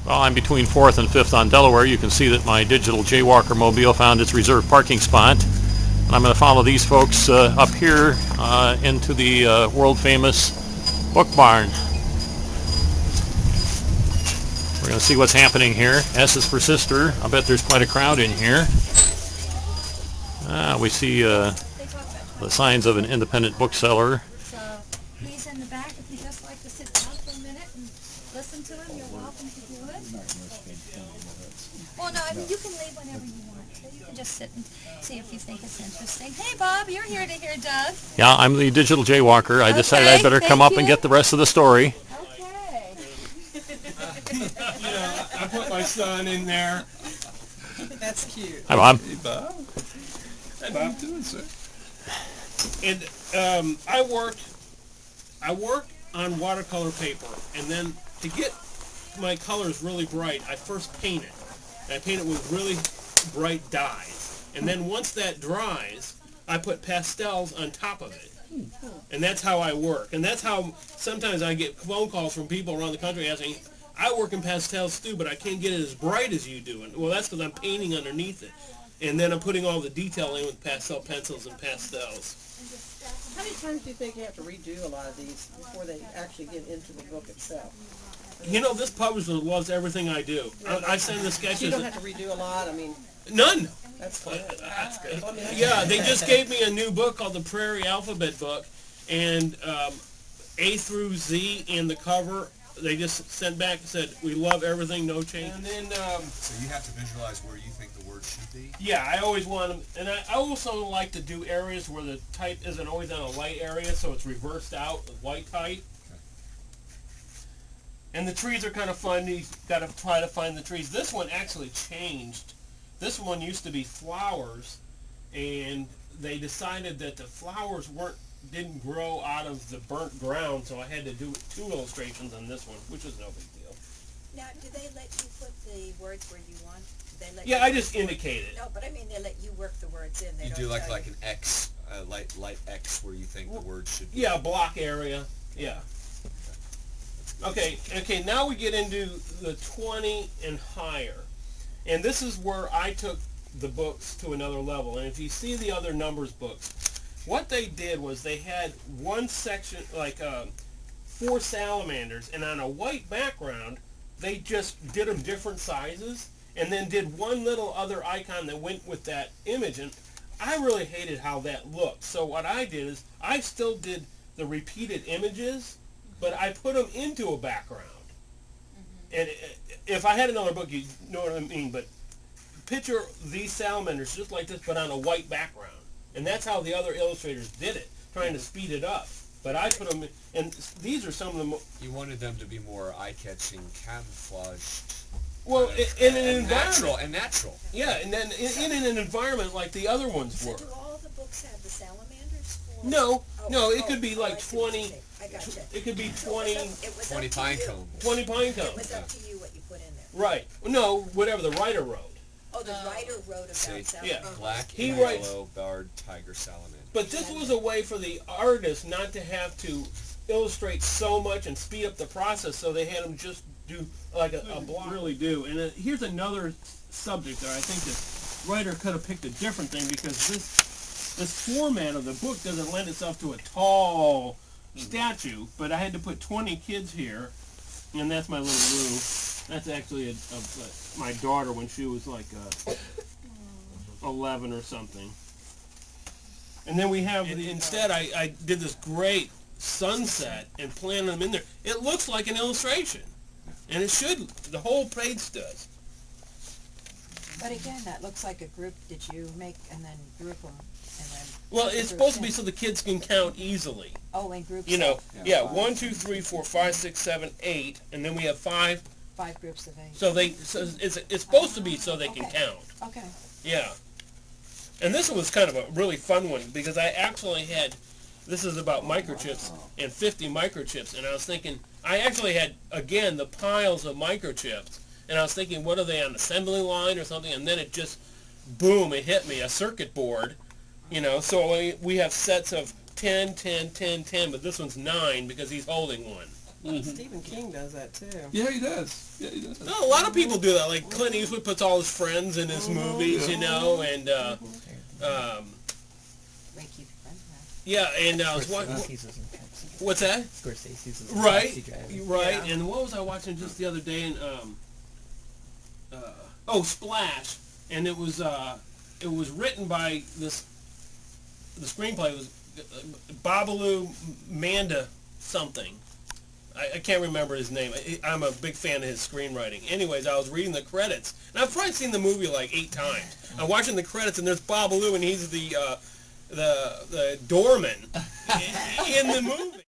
Well, I'm between 4th and 5th on Delaware. You can see that my digital Jaywalker mobile found its reserved parking spot. And I'm going to follow these folks up here into the world-famous book barn. We're going to see what's happening here. S is for sister. I bet there's quite a crowd in here. We see the signs of an independent bookseller. So he's in the back. If you just like to sit down for a minute and listen to him, you're welcome to do it. Well, no, I mean, you can leave whenever you want. So you can just sit and see if you think it's interesting. Hey, Bob, you're here to hear Doug. Yeah, I'm the digital Jaywalker. I decided I'd better come up and get the rest of the story. Okay. I put my son in there. That's cute. Hi, Bob. Hey, Bob. Hey, Bob. Doing, sir? And I work on watercolor paper, and then to get my colors really bright, I first paint it. I paint it with really bright dyes, and then once that dries, I put pastels on top of it. And that's how I work. And that's how sometimes I get phone calls from people around the country asking, I work in pastels too, but I can't get it as bright as you do. And well, that's because I'm painting underneath it. And then I'm putting all the detail in with pastel pencils and pastels. How many times do you think you have to redo a lot of these before they actually get into the book itself? You know, this publisher loves everything I do. I send the sketches. You don't have to redo a lot. I mean, none. that's fine. That's good. I mean, Yeah, they just gave me a new book called the Prairie Alphabet Book, and A through Z in the cover. They just sent back and said, we love everything, no change. And then, So you have to visualize where you think the word should be? yeah, I always want them, and I also like to do areas where the type isn't always on a light area, so it's reversed out with white type. And the trees are kind of fun. You got to try to find the trees. This one actually changed. This one used to be flowers, and they decided that the flowers didn't grow out of the burnt ground, so I had to do 2 illustrations on this one, which is no big deal. Now, do they let you put the words where you want? Do they let Yeah, you I just indicate it. No, but I mean, they let you work the words in. They You don't do tell like an X, light X where you think the word should be. Yeah, block area. Yeah. Okay, now we get into the 20 and higher. And this is where I took the books to another level. And if you see the other numbers books, what they did was they had one section, like 4 salamanders, and on a white background, they just did them different sizes, and then did one little other icon that went with that image. And I really hated how that looked. So what I did is I still did the repeated images, but I put them into a background. And if I had another book, you know what I mean, but picture these salamanders just like this, but on a white background. And that's how the other illustrators did it, trying to speed it up. But I put them in, and these are some of the You wanted them to be more eye-catching, camouflaged. well, in an environment. Natural. Yeah, and then in an environment like the other ones So were. do all the books have the salamanders? No, it could be like I see what you're 20, saying. I gotcha. it could be So 20, it was 20 up to pine you. cones. 20 pine It was cones. up to you what you put in there. Right. No, whatever the writer wrote. Oh, the writer wrote about Say, salamanders. black He and writes- yellow barred tiger salamander. But this was a way for the artist not to have to illustrate so much and speed up the process, so they had them just do like a block. Really do. And here's another subject there. I think the writer could have picked a different thing, because this format of the book doesn't lend itself to a tall statue, but I had to put 20 kids here, and that's my little Lou. That's actually my daughter when she was like 11 or something. And then we have, instead I did this great sunset and planted them in there. It looks like an illustration. And it should, the whole page does. But again, that looks like a group. Did you make and then group them and then? Well, it's supposed to be so the kids can count easily. Oh, in groups. You know, of yeah, 1, 2, 3, 4, 5, 6, 7, 8, and then we have 5. 5 groups of 8. So it's supposed to be so they can Okay. count. Okay. Yeah. And this one was kind of a really fun one, because I actually had, this is about microchips and 50 microchips, and I was thinking, I actually had, again, the piles of microchips, and I was thinking, what are they, on assembly line or something? And then it just, boom, it hit me, a circuit board, you know. So we have sets of 10, 10, 10, 10, but this one's 9 because he's holding one. Stephen King does that too. Yeah, he does. Yeah, he does. No, a lot of people do that. Like Clint Eastwood puts all his friends in his movies, you know, and yeah, and I was watching. What's that? Scorsese's Right, right. Yeah. And what was I watching just the other day? And Splash, and it was written by this. The screenplay was Babalu Manda something. I can't remember his name. I'm a big fan of his screenwriting. Anyways, I was reading the credits, and I've probably seen the movie like 8 times. I'm watching the credits, and there's Babalu, and he's the doorman in the movie.